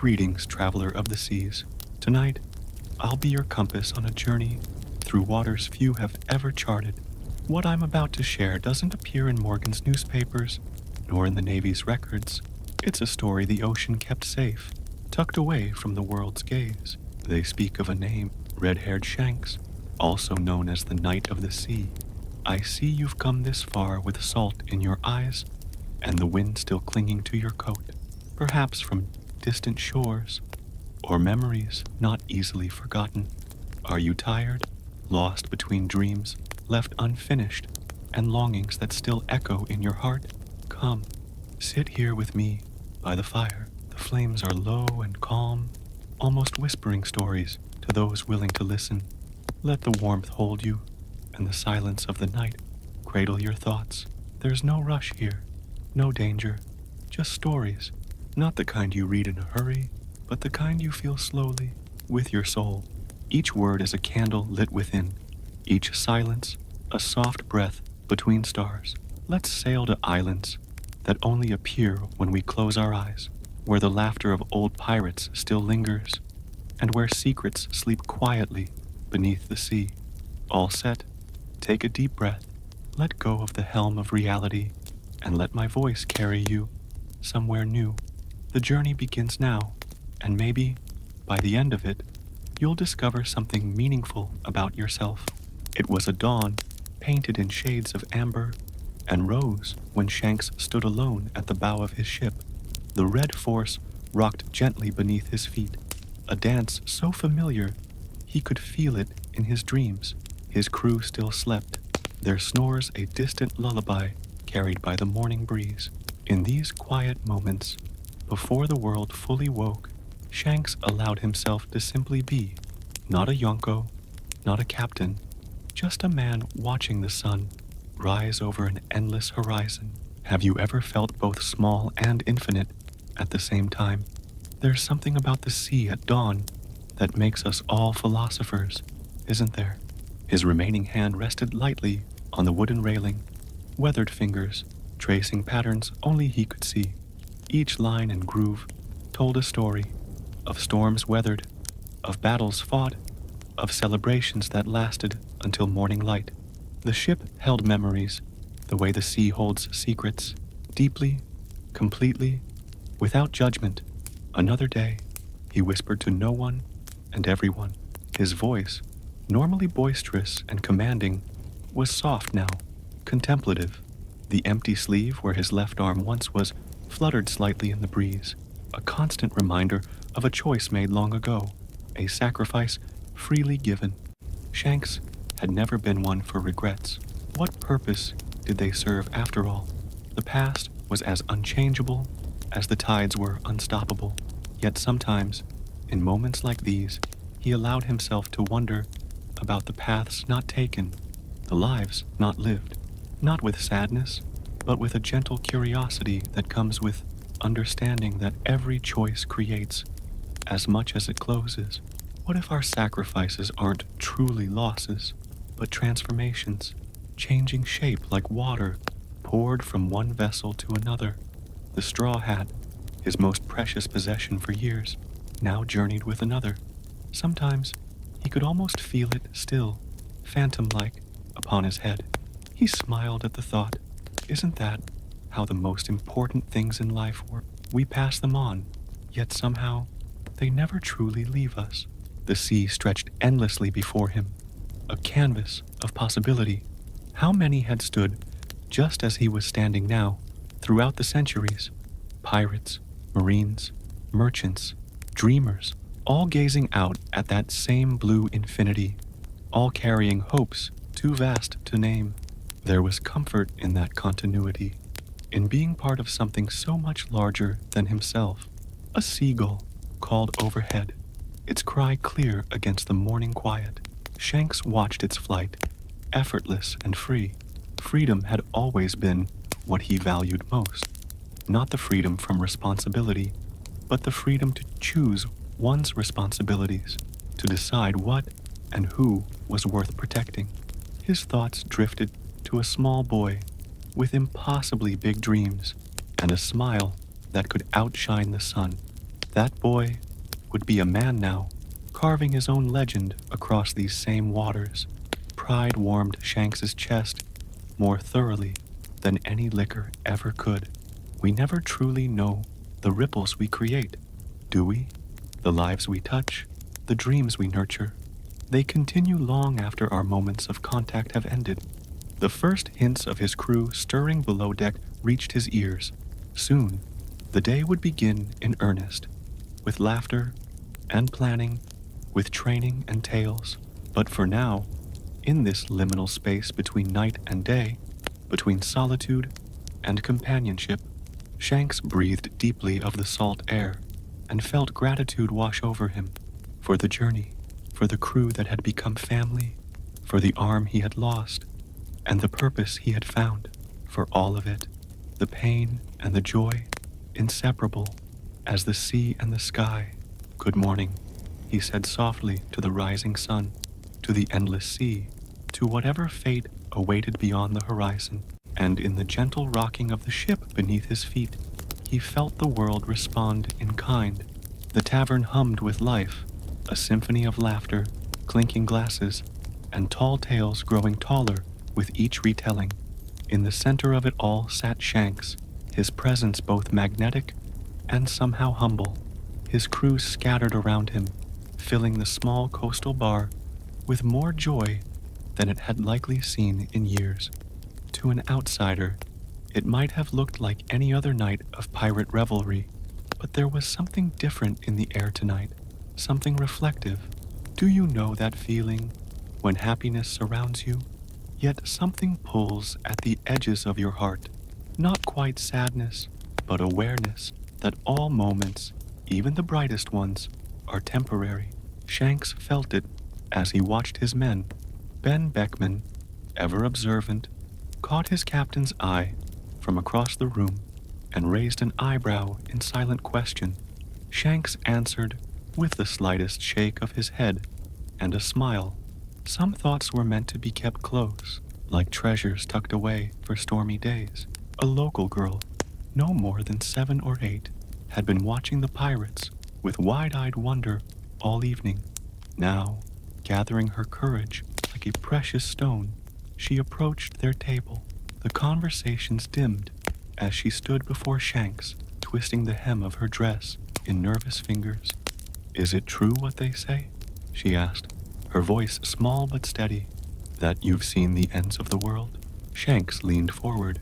Greetings, traveler of the seas. Tonight, I'll be your compass on a journey through waters few have ever charted. What I'm about to share doesn't appear in Morgan's newspapers, nor in the Navy's records. It's a story the ocean kept safe, tucked away from the world's gaze. They speak of a name, red-haired Shanks, also known as the Knight of the Sea. I see you've come this far with salt in your eyes, and the wind still clinging to your coat, perhaps from distant shores, or memories not easily forgotten. Are you tired, lost between dreams left unfinished, and longings that still echo in your heart? Come, sit here with me by the fire. The flames are low and calm, almost whispering stories to those willing to listen. Let the warmth hold you, and the silence of the night cradle your thoughts. There's no rush here, no danger, just stories, not the kind you read in a hurry, but the kind you feel slowly, with your soul. Each word is a candle lit within, each silence a soft breath between stars. Let's sail to islands that only appear when we close our eyes, where the laughter of old pirates still lingers, and where secrets sleep quietly beneath the sea. All set, take a deep breath, let go of the helm of reality, and let my voice carry you somewhere new. The journey begins now, and maybe, by the end of it, you'll discover something meaningful about yourself. It was a dawn painted in shades of amber and rose when Shanks stood alone at the bow of his ship. The red force rocked gently beneath his feet, a dance so familiar he could feel it in his dreams. His crew still slept, their snores a distant lullaby carried by the morning breeze. In these quiet moments, before the world fully woke, Shanks allowed himself to simply be, not a Yonko, not a captain, just a man watching the sun rise over an endless horizon. Have you ever felt both small and infinite at the same time? There's something about the sea at dawn that makes us all philosophers, isn't there? His remaining hand rested lightly on the wooden railing, weathered fingers tracing patterns only he could see. Each line and groove told a story of storms weathered, of battles fought, of celebrations that lasted until morning light. The ship held memories, the way the sea holds secrets, deeply, completely, without judgment. Another day, he whispered to no one and everyone. His voice, normally boisterous and commanding, was soft now, contemplative. The empty sleeve where his left arm once was fluttered slightly in the breeze, a constant reminder of a choice made long ago, a sacrifice freely given. Shanks had never been one for regrets. What purpose did they serve after all? The past was as unchangeable as the tides were unstoppable. Yet sometimes, in moments like these, he allowed himself to wonder about the paths not taken, the lives not lived, not with sadness, but with a gentle curiosity that comes with understanding that every choice creates as much as it closes. What if our sacrifices aren't truly losses, but transformations, changing shape like water poured from one vessel to another? The straw hat, his most precious possession for years, now journeyed with another. Sometimes he could almost feel it still, phantom-like, upon his head. He smiled at the thought. Isn't that how the most important things in life work? We pass them on, yet somehow they never truly leave us. The sea stretched endlessly before him, a canvas of possibility. How many had stood just as he was standing now throughout the centuries? Pirates, marines, merchants, dreamers, all gazing out at that same blue infinity, all carrying hopes too vast to name. There was comfort in that continuity, in being part of something so much larger than himself. A seagull called overhead, its cry clear against the morning quiet. Shanks watched its flight, effortless and free. Freedom had always been what he valued most. Not the freedom from responsibility, but the freedom to choose one's responsibilities, to decide what and who was worth protecting. His thoughts drifted to a small boy with impossibly big dreams and a smile that could outshine the sun. That boy would be a man now, carving his own legend across these same waters. Pride warmed Shanks's chest more thoroughly than any liquor ever could. We never truly know the ripples we create, do we? The lives we touch, the dreams we nurture. They continue long after our moments of contact have ended. The first hints of his crew stirring below deck reached his ears. Soon, the day would begin in earnest, with laughter and planning, with training and tales. But for now, in this liminal space between night and day, between solitude and companionship, Shanks breathed deeply of the salt air and felt gratitude wash over him for the journey, for the crew that had become family, for the arm he had lost, and the purpose he had found. For all of it, the pain and the joy, inseparable as the sea and the sky. Good morning, he said softly to the rising sun, to the endless sea, to whatever fate awaited beyond the horizon. And in the gentle rocking of the ship beneath his feet, he felt the world respond in kind. The tavern hummed with life, a symphony of laughter, clinking glasses, and tall tales growing taller with each retelling. In the center of it all sat Shanks, his presence both magnetic and somehow humble, his crew scattered around him, filling the small coastal bar with more joy than it had likely seen in years. To an outsider, it might have looked like any other night of pirate revelry, but there was something different in the air tonight, something reflective. Do you know that feeling when happiness surrounds you, yet something pulls at the edges of your heart? Not quite sadness, but awareness that all moments, even the brightest ones, are temporary. Shanks felt it as he watched his men. Ben Beckman, ever observant, caught his captain's eye from across the room and raised an eyebrow in silent question. Shanks answered with the slightest shake of his head and a smile. Some thoughts were meant to be kept close, like treasures tucked away for stormy days. A local girl, no more than 7 or 8, had been watching the pirates with wide-eyed wonder all evening. Now, gathering her courage like a precious stone, she approached their table. The conversations dimmed as she stood before Shanks, twisting the hem of her dress in nervous fingers. "Is it true what they say?" she asked, her voice small but steady. "That you've seen the ends of the world?" Shanks leaned forward,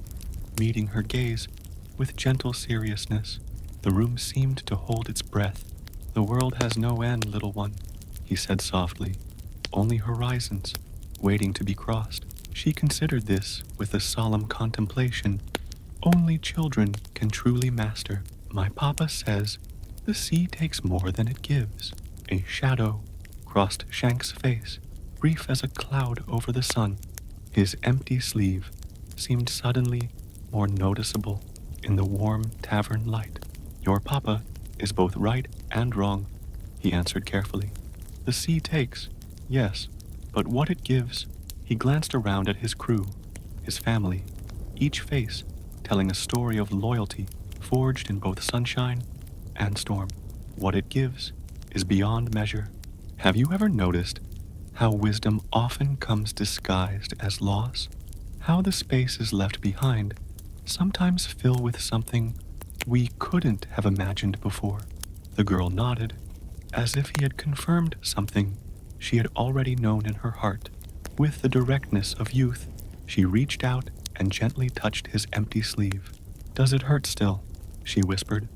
meeting her gaze with gentle seriousness. The room seemed to hold its breath. "The world has no end, little one," he said softly. "Only horizons, waiting to be crossed." She considered this with a solemn contemplation. "Only children can truly master. My papa says the sea takes more than it gives." A shadow crossed Shanks' face, brief as a cloud over the sun. His empty sleeve seemed suddenly more noticeable in the warm tavern light. "Your papa is both right and wrong," he answered carefully. "The sea takes, yes, but what it gives." He glanced around at his crew, his family, each face telling a story of loyalty forged in both sunshine and storm. What it gives is beyond measure. Have you ever noticed how wisdom often comes disguised as loss? How the spaces left behind sometimes fill with something we couldn't have imagined before? The girl nodded, as if he had confirmed something she had already known in her heart. With the directness of youth, she reached out and gently touched his empty sleeve. "Does it hurt still?" she whispered.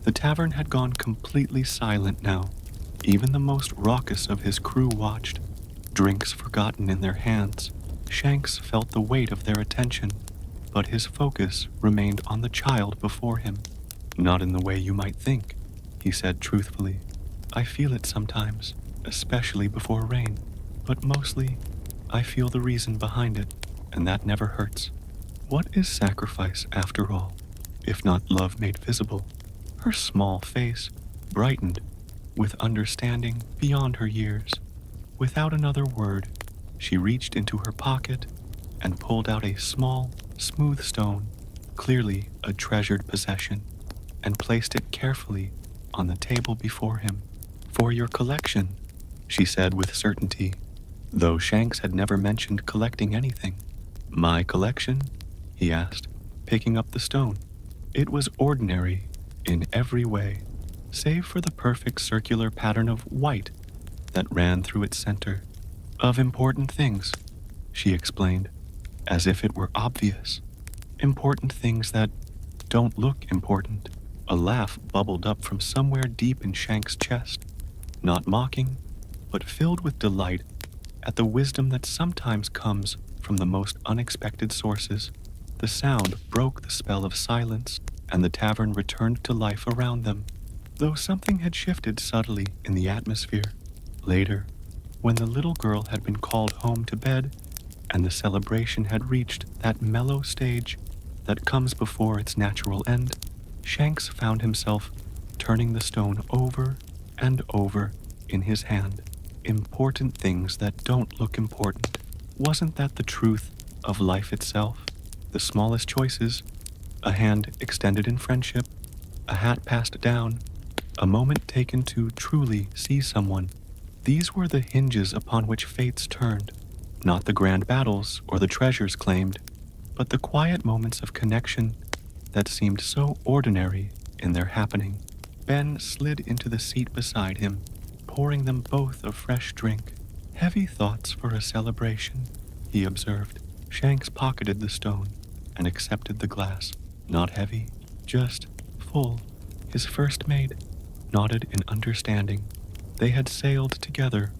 The tavern had gone completely silent now. Even the most raucous of his crew watched, drinks forgotten in their hands. Shanks felt the weight of their attention, but his focus remained on the child before him. "Not in the way you might think," he said truthfully. "I feel it sometimes, especially before rain, but mostly I feel the reason behind it, and that never hurts. What is sacrifice, after all, if not love made visible?" Her small face brightened with understanding beyond her years. Without another word, she reached into her pocket and pulled out a small, smooth stone, clearly a treasured possession, and placed it carefully on the table before him. "For your collection," she said with certainty, though Shanks had never mentioned collecting anything. "My collection?" he asked, picking up the stone. It was ordinary in every way, save for the perfect circular pattern of white that ran through its center. "Of important things," she explained, as if it were obvious. "Important things that don't look important." A laugh bubbled up from somewhere deep in Shank's chest, not mocking, but filled with delight at the wisdom that sometimes comes from the most unexpected sources. The sound broke the spell of silence, and the tavern returned to life around them, though something had shifted subtly in the atmosphere. Later, when the little girl had been called home to bed, and the celebration had reached that mellow stage that comes before its natural end, Shanks found himself turning the stone over and over in his hand. Important things that don't look important. Wasn't that the truth of life itself? The smallest choices, a hand extended in friendship, a hat passed down, a moment taken to truly see someone. These were the hinges upon which fates turned, not the grand battles or the treasures claimed, but the quiet moments of connection that seemed so ordinary in their happening. Ben slid into the seat beside him, pouring them both a fresh drink. "Heavy thoughts for a celebration," he observed. Shanks pocketed the stone and accepted the glass. Not heavy, just full. His first mate nodded in understanding. They had sailed together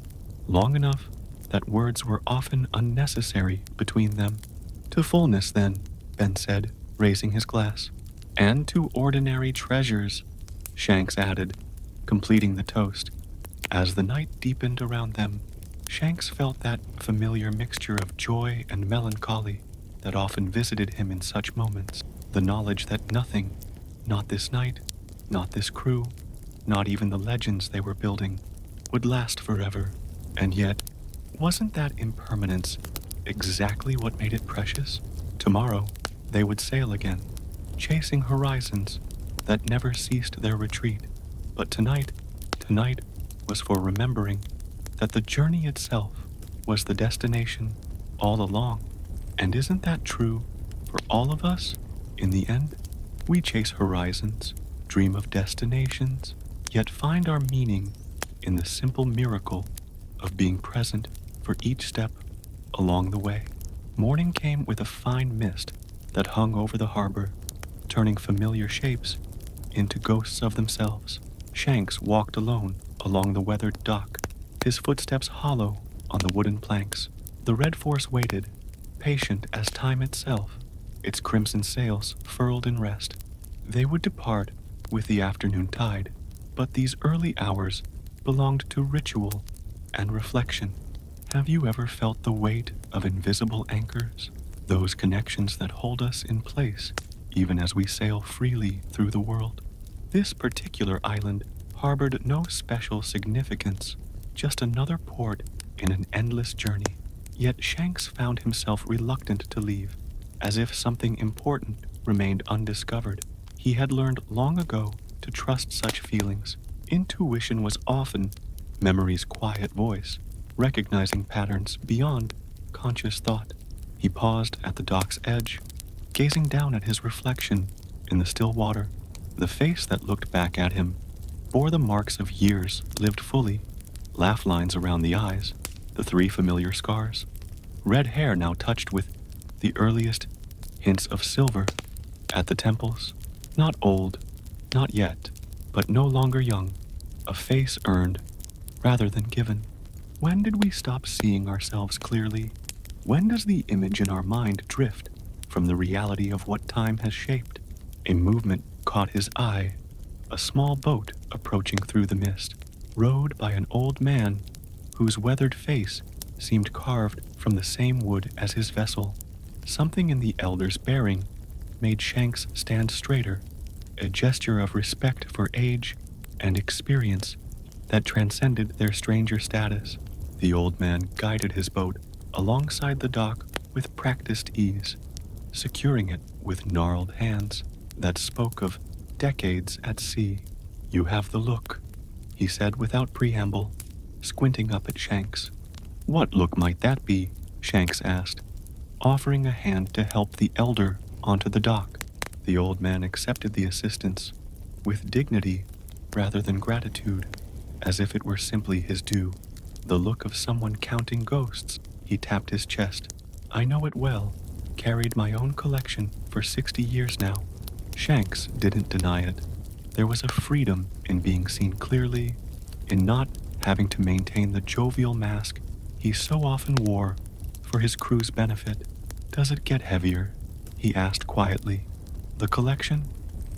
long enough that words were often unnecessary between them. "To fullness, then," Ben said, raising his glass. "And to ordinary treasures," Shanks added, completing the toast. As the night deepened around them, Shanks felt that familiar mixture of joy and melancholy that often visited him in such moments. The knowledge that nothing, not this night, not this crew, not even the legends they were building, would last forever. And yet, wasn't that impermanence exactly what made it precious? Tomorrow, they would sail again, chasing horizons that never ceased their retreat. But tonight was for remembering that the journey itself was the destination all along. And isn't that true for all of us? In the end, we chase horizons, dream of destinations, yet find our meaning in the simple miracle of being present for each step along the way. Morning came with a fine mist that hung over the harbor, turning familiar shapes into ghosts of themselves. Shanks walked alone along the weathered dock, his footsteps hollow on the wooden planks. The Red Force waited, patient as time itself, its crimson sails furled in rest. They would depart with the afternoon tide, but these early hours belonged to ritual and reflection. Have you ever felt the weight of invisible anchors? Those connections that hold us in place, even as we sail freely through the world. This particular island harbored no special significance, just another port in an endless journey. Yet Shanks found himself reluctant to leave, as if something important remained undiscovered. He had learned long ago to trust such feelings. Intuition was often memory's quiet voice, recognizing patterns beyond conscious thought. He paused at the dock's edge, gazing down at his reflection in the still water. The face that looked back at him bore the marks of years lived fully, laugh lines around the eyes, the 3 familiar scars, red hair now touched with the earliest hints of silver at the temples. Not old, not yet, but no longer young, a face earned rather than given. When did we stop seeing ourselves clearly? When does the image in our mind drift from the reality of what time has shaped? A movement caught his eye, a small boat approaching through the mist, rowed by an old man whose weathered face seemed carved from the same wood as his vessel. Something in the elder's bearing made Shanks stand straighter, a gesture of respect for age and experience that transcended their stranger status. The old man guided his boat alongside the dock with practiced ease, securing it with gnarled hands that spoke of decades at sea. You have the look, he said without preamble, squinting up at Shanks. What look might that be? Shanks asked, offering a hand to help the elder onto the dock. The old man accepted the assistance with dignity rather than gratitude, as if it were simply his due. The look of someone counting ghosts. He tapped his chest. I know it well. Carried my own collection for 60 years now. Shanks didn't deny it. There was a freedom in being seen clearly, in not having to maintain the jovial mask he so often wore for his crew's benefit. Does it get heavier? He asked quietly. The collection?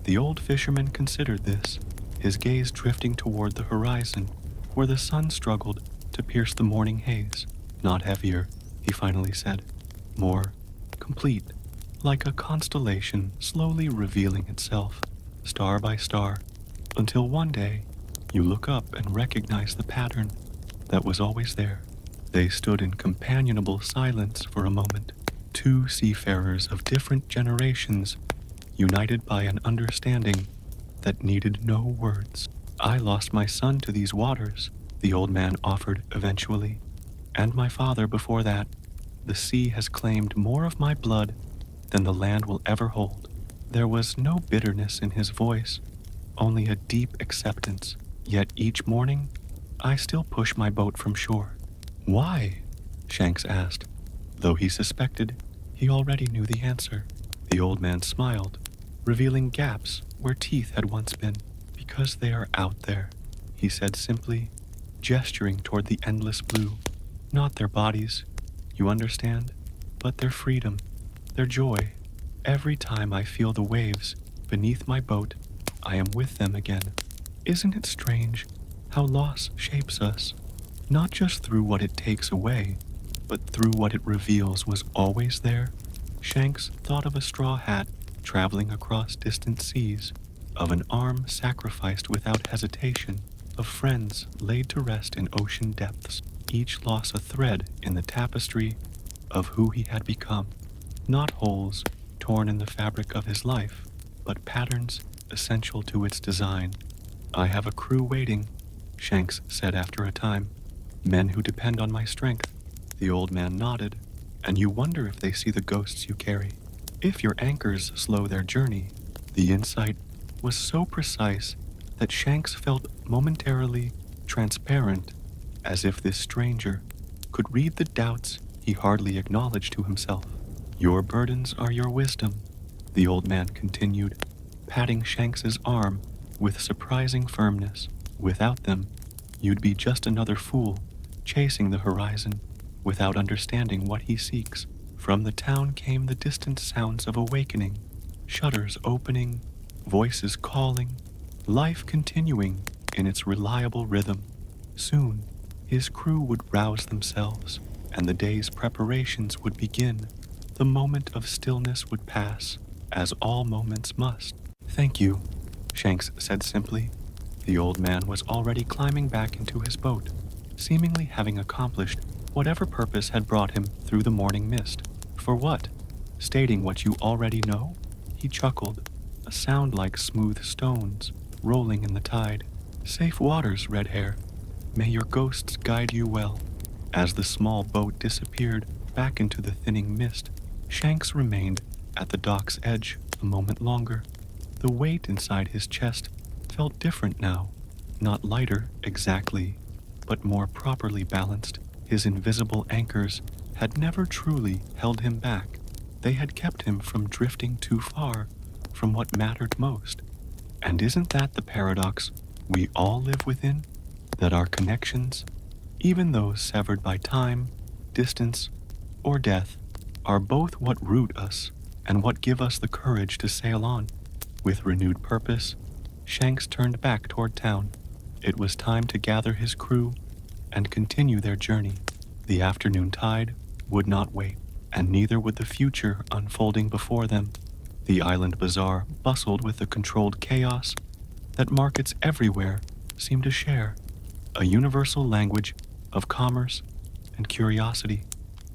The old fisherman considered this, his gaze drifting toward the horizon, where the sun struggled to pierce the morning haze. Not heavier, he finally said. More complete, like a constellation slowly revealing itself, star by star, until one day you look up and recognize the pattern that was always there. They stood in companionable silence for a moment, two seafarers of different generations, united by an understanding that needed no words. I lost my son to these waters, the old man offered eventually, and my father before that. The sea has claimed more of my blood than the land will ever hold. There was no bitterness in his voice, only a deep acceptance. Yet each morning, I still push my boat from shore. Why? Shanks asked, though he suspected he already knew the answer. The old man smiled, revealing gaps where teeth had once been. Because they are out there, he said simply, gesturing toward the endless blue. Not their bodies, you understand, but their freedom, their joy. Every time I feel the waves beneath my boat, I am with them again. Isn't it strange how loss shapes us, not just through what it takes away, but through what it reveals was always there? Shanks thought of a straw hat traveling across distant seas, of an arm sacrificed without hesitation, of friends laid to rest in ocean depths, each loss a thread in the tapestry of who he had become. Not holes torn in the fabric of his life, but patterns essential to its design. I have a crew waiting, Shanks said after a time. Men who depend on my strength. The old man nodded. And you wonder if they see the ghosts you carry. If your anchors slow their journey. The insight was so precise that Shanks felt momentarily transparent, as if this stranger could read the doubts he hardly acknowledged to himself. Your burdens are your wisdom, the old man continued, patting Shanks's arm with surprising firmness. Without them, you'd be just another fool, chasing the horizon, without understanding what he seeks. From the town came the distant sounds of awakening, shutters opening, voices calling, life continuing in its reliable rhythm. Soon, his crew would rouse themselves, and the day's preparations would begin. The moment of stillness would pass, as all moments must. Thank you, Shanks said simply. The old man was already climbing back into his boat, seemingly having accomplished whatever purpose had brought him through the morning mist. For what? Stating what you already know? He chuckled, a sound like smooth stones rolling in the tide. Safe waters, Red Hair. May your ghosts guide you well. As the small boat disappeared back into the thinning mist, Shanks remained at the dock's edge a moment longer. The weight inside his chest felt different now, not lighter exactly, but more properly balanced. His invisible anchors had never truly held him back. They had kept him from drifting too far from what mattered most. And isn't that the paradox we all live within? That our connections, even those severed by time, distance, or death, are both what root us and what give us the courage to sail on. With renewed purpose, Shanks turned back toward town. It was time to gather his crew and continue their journey. The afternoon tide would not wait, and neither would the future unfolding before them. The island bazaar bustled with the controlled chaos that markets everywhere seem to share, a universal language of commerce and curiosity.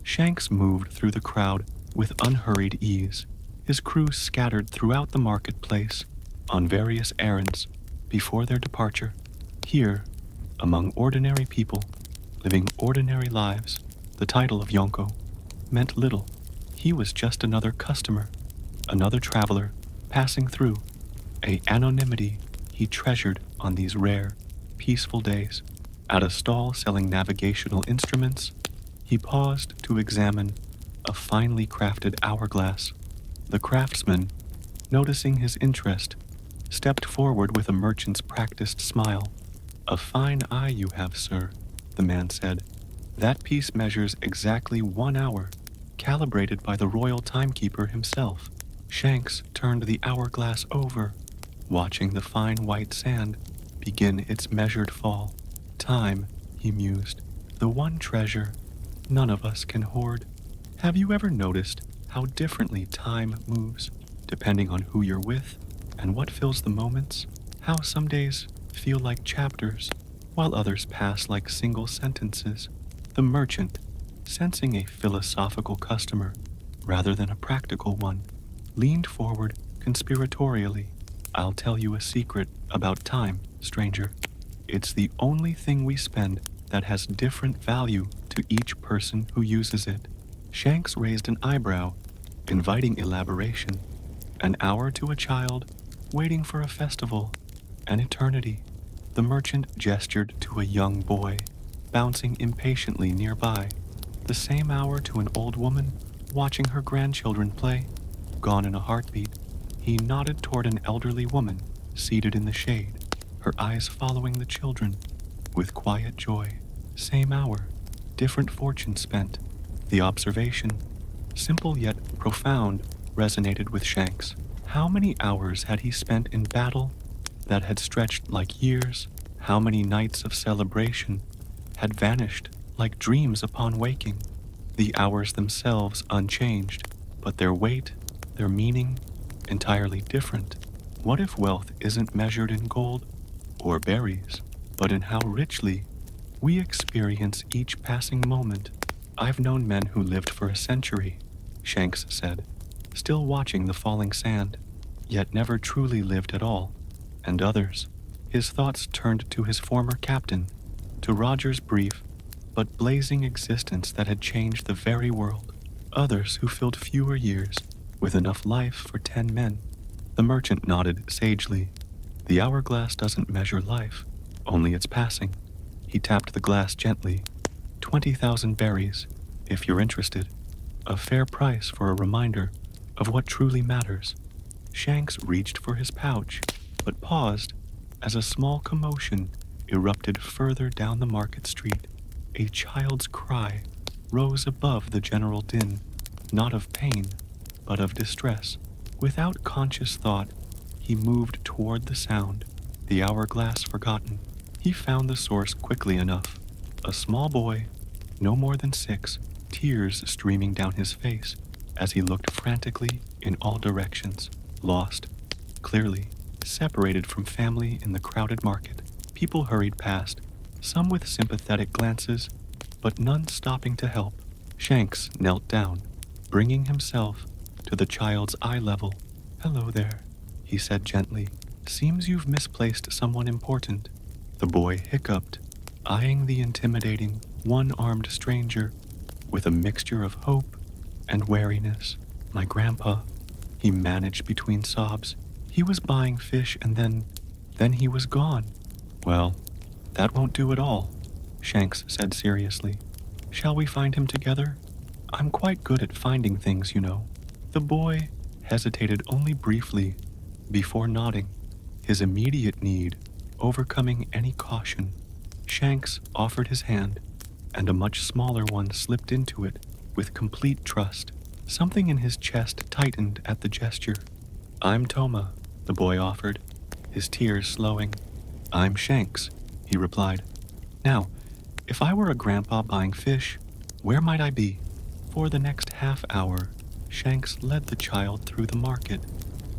Shanks moved through the crowd with unhurried ease, his crew scattered throughout the marketplace on various errands, before their departure. Here, among ordinary people, living ordinary lives, the title of Yonko meant little. He was just another customer, another traveler passing through, a anonymity he treasured on these rare, peaceful days. At a stall selling navigational instruments, he paused to examine a finely crafted hourglass. The craftsman, noticing his interest, stepped forward with a merchant's practiced smile. "A fine eye you have, sir," the man said. "That piece measures exactly 1 hour, calibrated by the royal timekeeper himself." Shanks turned the hourglass over, watching the fine white sand begin its measured fall. Time, he mused, the one treasure none of us can hoard. Have you ever noticed how differently time moves, depending on who you're with and what fills the moments? How some days feel like chapters, while others pass like single sentences. The merchant, sensing a philosophical customer rather than a practical one, leaned forward conspiratorially. "I'll tell you a secret about time, stranger. It's the only thing we spend that has different value to each person who uses it." Shanks raised an eyebrow, inviting elaboration. "An hour to a child, waiting for a festival, an eternity." The merchant gestured to a young boy, bouncing impatiently nearby. "The same hour to an old woman, watching her grandchildren play." Gone in a heartbeat, he nodded toward an elderly woman seated in the shade, her eyes following the children with quiet joy. "Same hour, different fortune spent." The observation, simple yet profound, resonated with Shanks. How many hours had he spent in battle that had stretched like years? How many nights of celebration had vanished like dreams upon waking? The hours themselves unchanged, but their weight, their meaning, entirely different. What if wealth isn't measured in gold or berries, but in how richly we experience each passing moment? "I've known men who lived for a century," Shanks said, still watching the falling sand, "yet never truly lived at all. And others." His thoughts turned to his former captain, to Roger's brief but blazing existence that had changed the very world. Others who filled fewer years with enough life for 10 men. The merchant nodded sagely. "The hourglass doesn't measure life, only its passing." He tapped the glass gently. 20,000 berries, if you're interested. A fair price for a reminder of what truly matters." Shanks reached for his pouch, but paused as a small commotion erupted further down the market street. A child's cry rose above the general din, not of pain, but of distress. Without conscious thought, he moved toward the sound, the hourglass forgotten. He found the source quickly enough. A small boy, no more than 6, tears streaming down his face as he looked frantically in all directions, lost, clearly, separated from family in the crowded market. People hurried past, some with sympathetic glances, but none stopping to help. Shanks knelt down, bringing himself to the child's eye level. "Hello there," he said gently. "Seems you've misplaced someone important." The boy hiccuped, eyeing the intimidating, one-armed stranger with a mixture of hope and wariness. "My grandpa," he managed between sobs. "He was buying fish and then he was gone." "Well, that won't do at all," Shanks said seriously. "Shall we find him together? I'm quite good at finding things, you know." The boy hesitated only briefly before nodding, his immediate need overcoming any caution. Shanks offered his hand, and a much smaller one slipped into it with complete trust. Something in his chest tightened at the gesture. "I'm Toma," the boy offered, his tears slowing. "I'm Shanks," he replied. "Now, if I were a grandpa buying fish, where might I be?" For the next half hour, Shanks led the child through the market,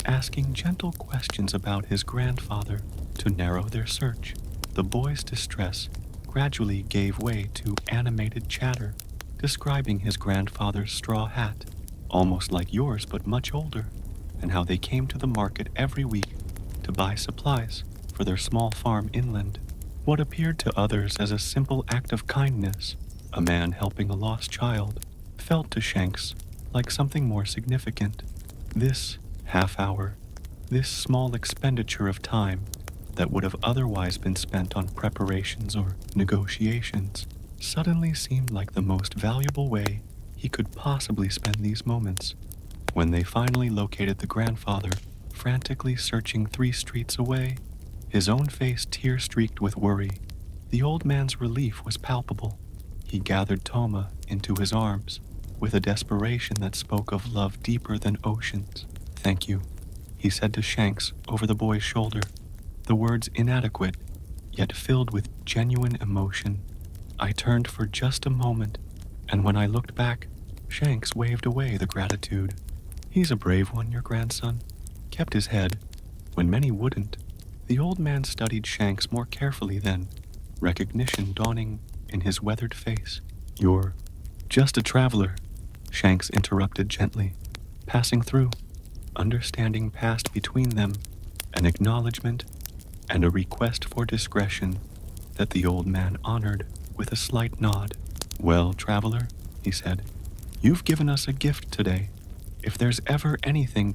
asking gentle questions about his grandfather to narrow their search. The boy's distress gradually gave way to animated chatter, describing his grandfather's straw hat, almost like yours but much older, and how they came to the market every week to buy supplies for their small farm inland. What appeared to others as a simple act of kindness, a man helping a lost child, felt to Shanks like something more significant. This half hour, this small expenditure of time that would have otherwise been spent on preparations or negotiations, suddenly seemed like the most valuable way he could possibly spend these moments. When they finally located the grandfather, frantically searching 3 streets away, his own face tear-streaked with worry, the old man's relief was palpable. He gathered Toma into his arms with a desperation that spoke of love deeper than oceans. "Thank you," he said to Shanks over the boy's shoulder, the words inadequate, yet filled with genuine emotion. I turned for just a moment, and when I looked back, Shanks waved away the gratitude. "He's a brave one, your grandson." Kept his head, when many wouldn't. The old man studied Shanks more carefully then, recognition dawning in his weathered face. "You're just a traveler," Shanks interrupted gently. "Passing through." Understanding passed between them, an acknowledgement and a request for discretion that the old man honored with a slight nod. "Well, traveler," he said, "you've given us a gift today. If there's ever anything—"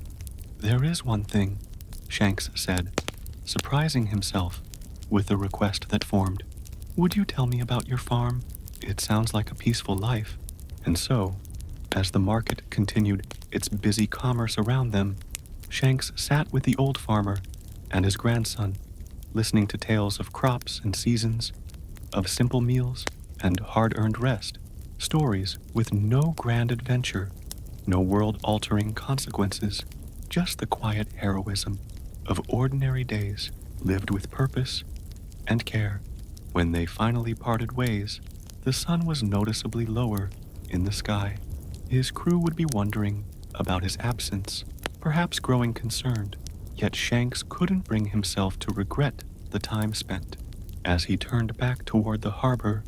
"There is one thing," Shanks said, surprising himself with the request that formed. "Would you tell me about your farm? It sounds like a peaceful life." And so, as the market continued its busy commerce around them, Shanks sat with the old farmer and his grandson, listening to tales of crops and seasons, of simple meals and hard-earned rest, stories with no grand adventure, no world-altering consequences, just the quiet heroism of ordinary days lived with purpose and care. When they finally parted ways, the sun was noticeably lower in the sky. His crew would be wondering about his absence, perhaps growing concerned, yet Shanks couldn't bring himself to regret the time spent. As he turned back toward the harbor,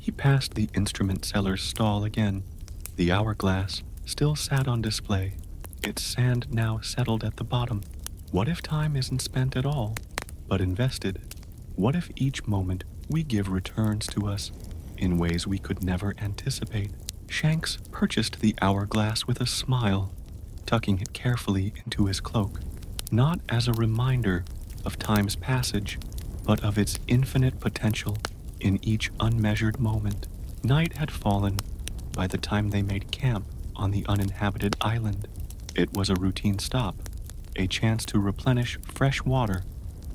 he passed the instrument seller's stall again. The hourglass still sat on display, its sand now settled at the bottom. What if time isn't spent at all, but invested? What if each moment we give returns to us in ways we could never anticipate? Shanks purchased the hourglass with a smile, tucking it carefully into his cloak, not as a reminder of time's passage, but of its infinite potential in each unmeasured moment. Night had fallen by the time they made camp on the uninhabited island. It was a routine stop, a chance to replenish fresh water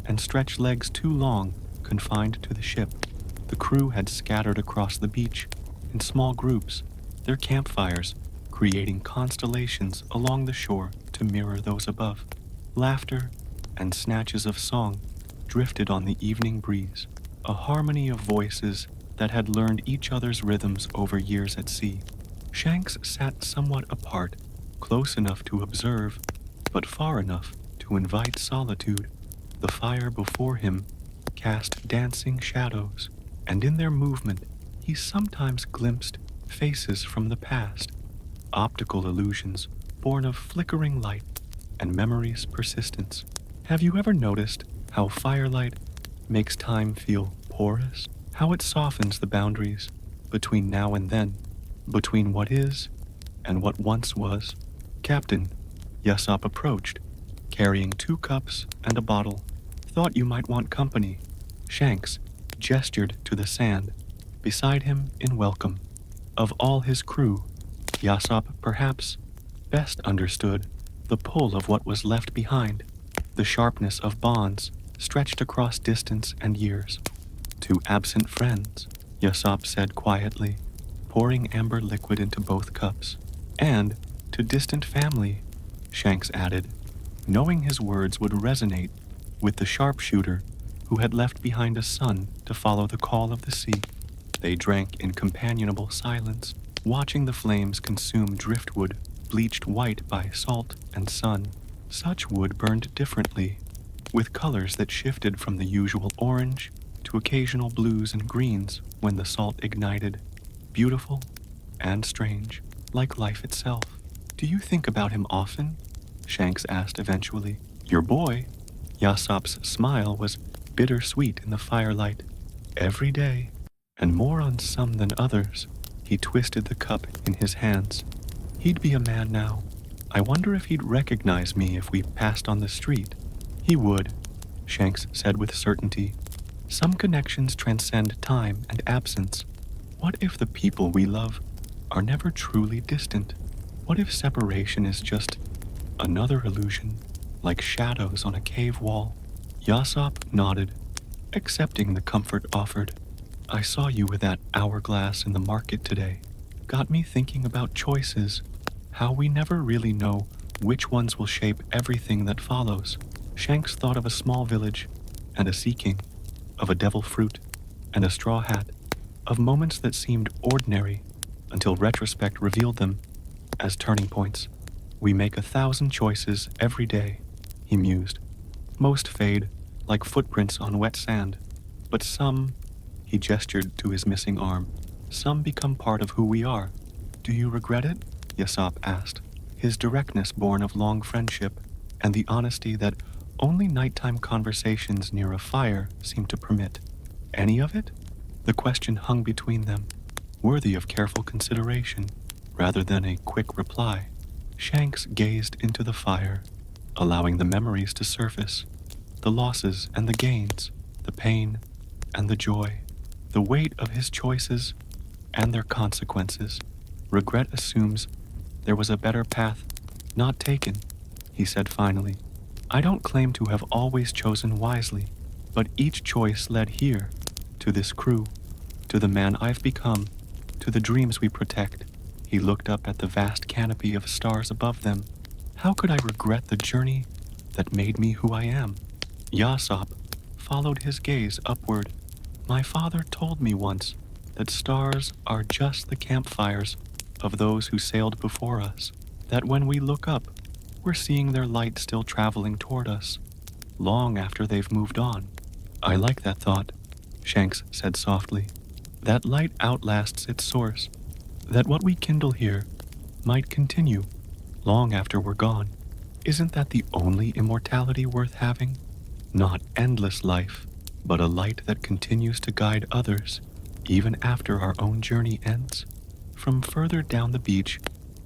and stretch legs too long confined to the ship. The crew had scattered across the beach in small groups, their campfires creating constellations along the shore to mirror those above. Laughter and snatches of song drifted on the evening breeze, a harmony of voices that had learned each other's rhythms over years at sea. Shanks sat somewhat apart, close enough to observe, but far enough to invite solitude. The fire before him cast dancing shadows, and in their movement he sometimes glimpsed faces from the past, optical illusions born of flickering light and memory's persistence. Have you ever noticed how firelight makes time feel porous? How it softens the boundaries between now and then, between what is and what once was? "Captain," Yasop approached, carrying 2 cups and a bottle. "Thought you might want company." Shanks gestured to the sand beside him in welcome. Of all his crew, Yasop perhaps best understood the pull of what was left behind, the sharpness of bonds stretched across distance and years. "To absent friends," Yasop said quietly, pouring amber liquid into both cups. "And to distant family," Shanks added, knowing his words would resonate with the sharpshooter who had left behind a son to follow the call of the sea. They drank in companionable silence, watching the flames consume driftwood bleached white by salt and sun. Such wood burned differently, with colors that shifted from the usual orange to occasional blues and greens when the salt ignited. Beautiful and strange, like life itself. "Do you think about him often?" Shanks asked eventually. "Your boy?" Yasop's smile was bittersweet in the firelight. Every day, and more on some than others, he twisted the cup in his hands. He'd be a man now. I wonder if he'd recognize me if we passed on the street. He would, Shanks said with certainty. Some connections transcend time and absence. What if the people we love are never truly distant? What if separation is just another illusion, like shadows on a cave wall? Yasop nodded, accepting the comfort offered. I saw you with that hourglass in the market today. Got me thinking about choices, how we never really know which ones will shape everything that follows. Shanks thought of a small village and a sea king, of a devil fruit and a straw hat, of moments that seemed ordinary until retrospect revealed them as turning points. We make 1,000 choices every day, he mused. Most fade, like footprints on wet sand, but some, he gestured to his missing arm, some become part of who we are. Do you regret it? Yasop asked, his directness born of long friendship and the honesty that only nighttime conversations near a fire seemed to permit. Any of it? The question hung between them, worthy of careful consideration, rather than a quick reply. Shanks gazed into the fire, allowing the memories to surface, the losses and the gains, the pain and the joy, the weight of his choices and their consequences. Regret assumes there was a better path not taken, he said finally. I don't claim to have always chosen wisely, but each choice led here, to this crew, to the man I've become, to the dreams we protect. He looked up at the vast canopy of stars above them. How could I regret the journey that made me who I am? Yasop followed his gaze upward. My father told me once that stars are just the campfires of those who sailed before us, that when we look up, we're seeing their light still traveling toward us, long after they've moved on. I like that thought, Shanks said softly. That light outlasts its source, that what we kindle here might continue long after we're gone. Isn't that the only immortality worth having? Not endless life, but a light that continues to guide others, even after our own journey ends. From further down the beach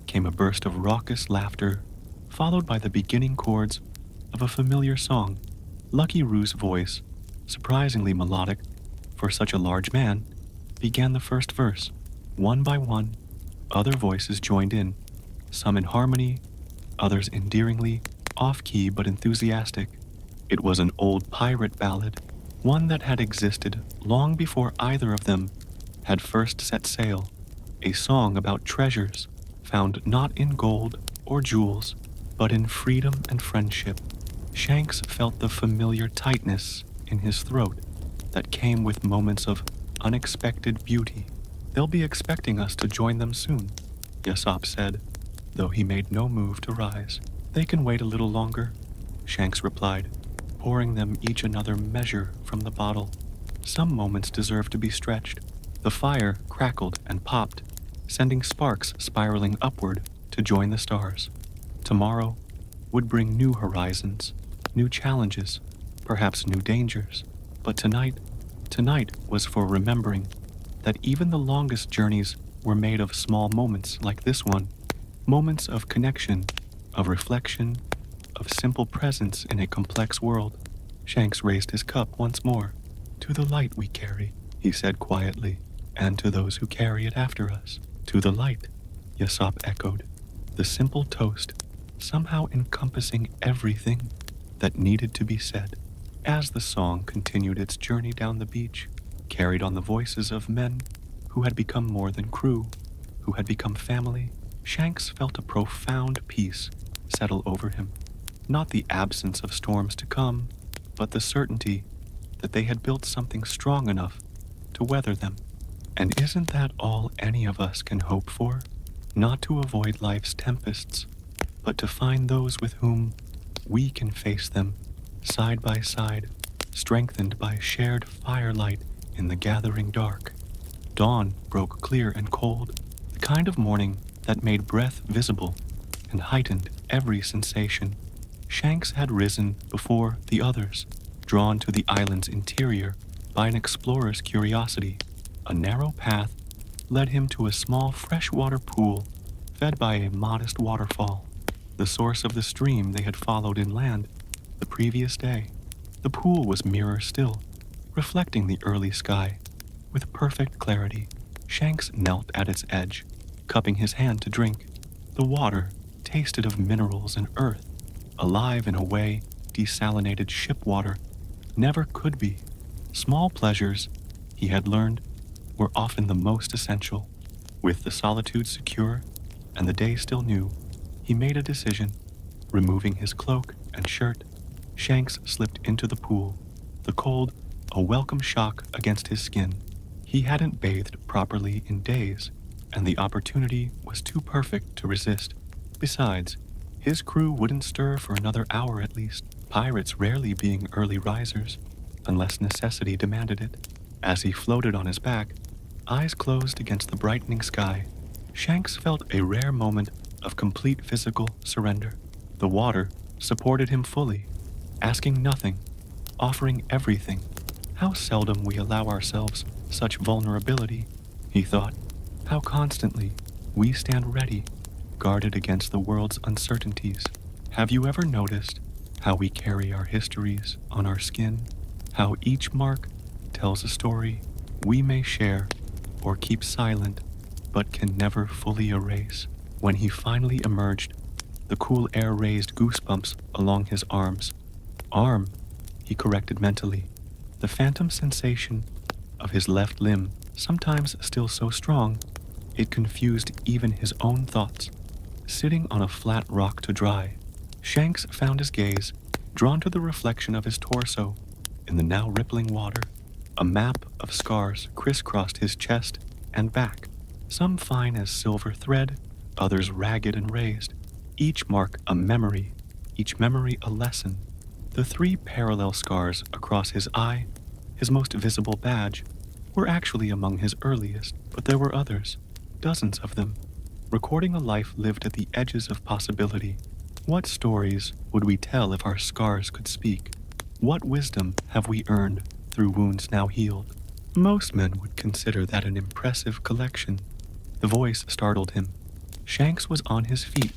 came a burst of raucous laughter, followed by the beginning chords of a familiar song. Lucky Roo's voice, surprisingly melodic for such a large man, began the first verse. One by one, other voices joined in, some in harmony, others endearingly, off-key but enthusiastic. It was an old pirate ballad, one that had existed long before either of them had first set sail, a song about treasures found not in gold or jewels, but in freedom and friendship. Shanks felt the familiar tightness in his throat that came with moments of unexpected beauty. They'll be expecting us to join them soon, Yasop said, though he made no move to rise. They can wait a little longer, Shanks replied, pouring them each another measure from the bottle. Some moments deserve to be stretched. The fire crackled and popped, sending sparks spiraling upward to join the stars. Tomorrow would bring new horizons, new challenges, perhaps new dangers. But tonight was for remembering that even the longest journeys were made of small moments like this one, moments of connection, of reflection, of simple presence in a complex world. Shanks raised his cup once more. To the light we carry, he said quietly, and to those who carry it after us. To the light, Yasop echoed, the simple toast somehow encompassing everything that needed to be said. As the song continued its journey down the beach, carried on the voices of men who had become more than crew, who had become family, Shanks felt a profound peace settle over him. Not the absence of storms to come, but the certainty that they had built something strong enough to weather them. And isn't that all any of us can hope for? Not to avoid life's tempests, but to find those with whom we can face them side by side, strengthened by shared firelight in the gathering dark. Dawn broke clear and cold, the kind of morning that made breath visible and heightened every sensation. Shanks had risen before the others, drawn to the island's interior by an explorer's curiosity. A narrow path led him to a small freshwater pool fed by a modest waterfall, the source of the stream they had followed inland the previous day. The pool was mirror still, reflecting the early sky with perfect clarity. Shanks knelt at its edge, cupping his hand to drink. The water tasted of minerals and earth, alive in a way desalinated ship water never could be. Small pleasures, he had learned, were often the most essential. With the solitude secure and the day still new, he made a decision. Removing his cloak and shirt, Shanks slipped into the pool, the cold a welcome shock against his skin. He hadn't bathed properly in days, and the opportunity was too perfect to resist. Besides, his crew wouldn't stir for another hour at least, pirates rarely being early risers, unless necessity demanded it. As he floated on his back, eyes closed against the brightening sky, Shanks felt a rare moment of complete physical surrender. The water supported him fully, asking nothing, offering everything. How seldom we allow ourselves such vulnerability, he thought. How constantly we stand ready, guarded against the world's uncertainties. Have you ever noticed how we carry our histories on our skin? How each mark tells a story we may share or keep silent, but can never fully erase. When he finally emerged, the cool air raised goosebumps along his arms. Arm, he corrected mentally. The phantom sensation of his left limb, sometimes still so strong, it confused even his own thoughts. Sitting on a flat rock to dry, Shanks found his gaze drawn to the reflection of his torso in the now rippling water. A map of scars crisscrossed his chest and back, some fine as silver thread, others ragged and raised, each mark a memory, each memory a lesson. The 3 parallel scars across his eye, his most visible badge, were actually among his earliest, but there were others, dozens of them, recording a life lived at the edges of possibility. What stories would we tell if our scars could speak? What wisdom have we earned through wounds now healed? Most men would consider that an impressive collection. The voice startled him. Shanks was on his feet.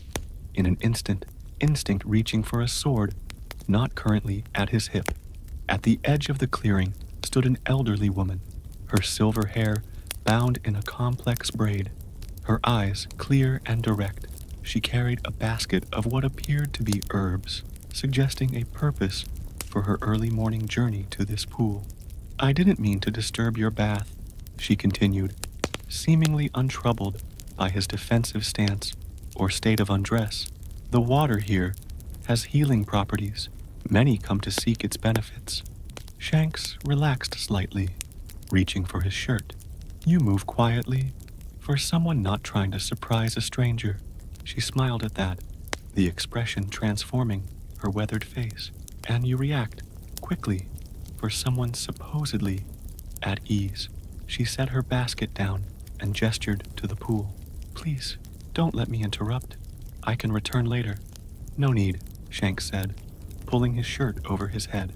In an instant, instinct reaching for a sword, not currently at his hip. At the edge of the clearing stood an elderly woman, her silver hair bound in a complex braid, her eyes clear and direct. She carried a basket of what appeared to be herbs, suggesting a purpose for her early morning journey to this pool. I didn't mean to disturb your bath, she continued, seemingly untroubled by his defensive stance or state of undress. The water here has healing properties. Many come to seek its benefits. Shanks relaxed slightly, reaching for his shirt. You move quietly, for someone not trying to surprise a stranger. She smiled at that, the expression transforming her weathered face. And you react quickly, for someone supposedly at ease. She set her basket down and gestured to the pool. Please, don't let me interrupt. I can return later. No need, Shanks said, pulling his shirt over his head.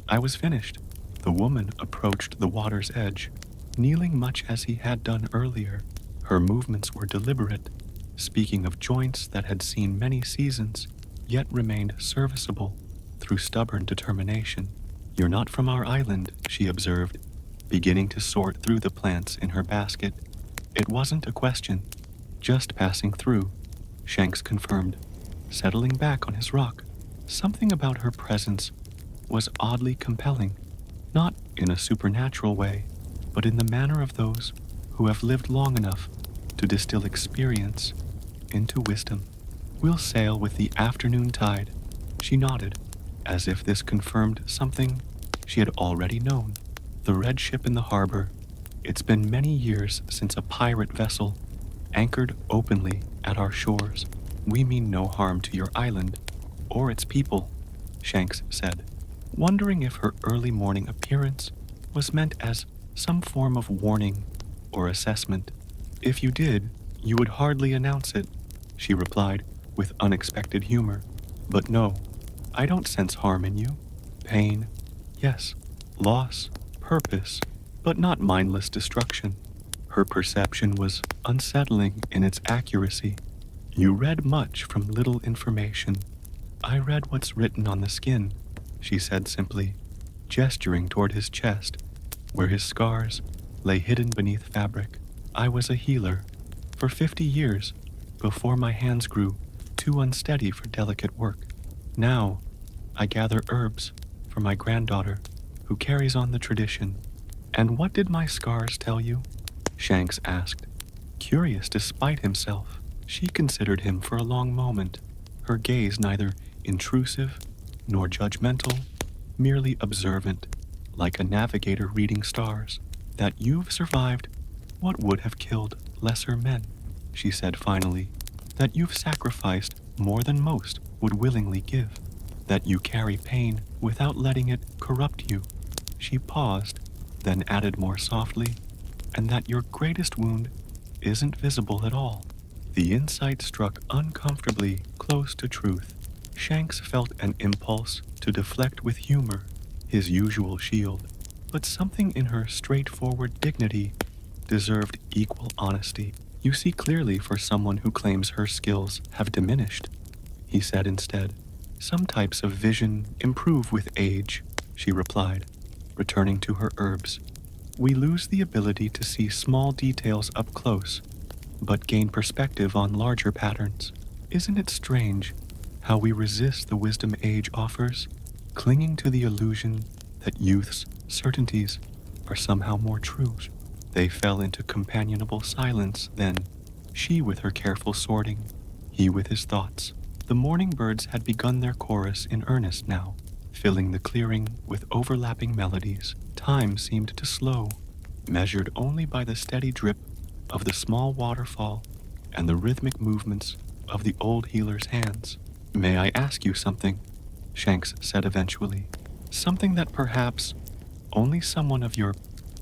I was finished. The woman approached the water's edge, kneeling much as he had done earlier. Her movements were deliberate, speaking of joints that had seen many seasons, yet remained serviceable through stubborn determination. You're not from our island, she observed, beginning to sort through the plants in her basket. It wasn't a question, just passing through, Shanks confirmed, settling back on his rock. Something about her presence was oddly compelling, not in a supernatural way, but in the manner of those who have lived long enough to distill experience into wisdom. We'll sail with the afternoon tide, she nodded, as if this confirmed something she had already known. The red ship in the harbor. It's been many years since a pirate vessel anchored openly at our shores. We mean no harm to your island or its people, Shanks said, wondering if her early morning appearance was meant as some form of warning or assessment. If you did, you would hardly announce it, she replied with unexpected humor. But no, I don't sense harm in you. Pain, Yes, loss, purpose, but not mindless destruction. Her perception was unsettling in its accuracy. You read much from little information. I read what's written on the skin, she said simply, gesturing toward his chest, where his scars lay hidden beneath fabric. I was a healer for 50 years before my hands grew too unsteady for delicate work. Now, I gather herbs for my granddaughter, who carries on the tradition. And what did my scars tell you? Shanks asked, curious despite himself. She considered him for a long moment, her gaze neither intrusive nor judgmental, merely observant, like a navigator reading stars. That you've survived what would have killed lesser men, she said finally. That you've sacrificed more than most would willingly give. That you carry pain without letting it corrupt you. She paused, then added more softly, and that your greatest wound isn't visible at all. The insight struck uncomfortably close to truth. Shanks felt an impulse to deflect with humor, his usual shield, but something in her straightforward dignity deserved equal honesty. You see clearly for someone who claims her skills have diminished, he said instead. Some types of vision improve with age, she replied, returning to her herbs. We lose the ability to see small details up close, but gain perspective on larger patterns. Isn't it strange how we resist the wisdom age offers, clinging to the illusion that youth's certainties are somehow more true? They fell into companionable silence then, she with her careful sorting, he with his thoughts. The morning birds had begun their chorus in earnest now, filling the clearing with overlapping melodies. Time seemed to slow, measured only by the steady drip of the small waterfall and the rhythmic movements of the old healer's hands. May I ask you something? Shanks said eventually. Something that perhaps only someone of your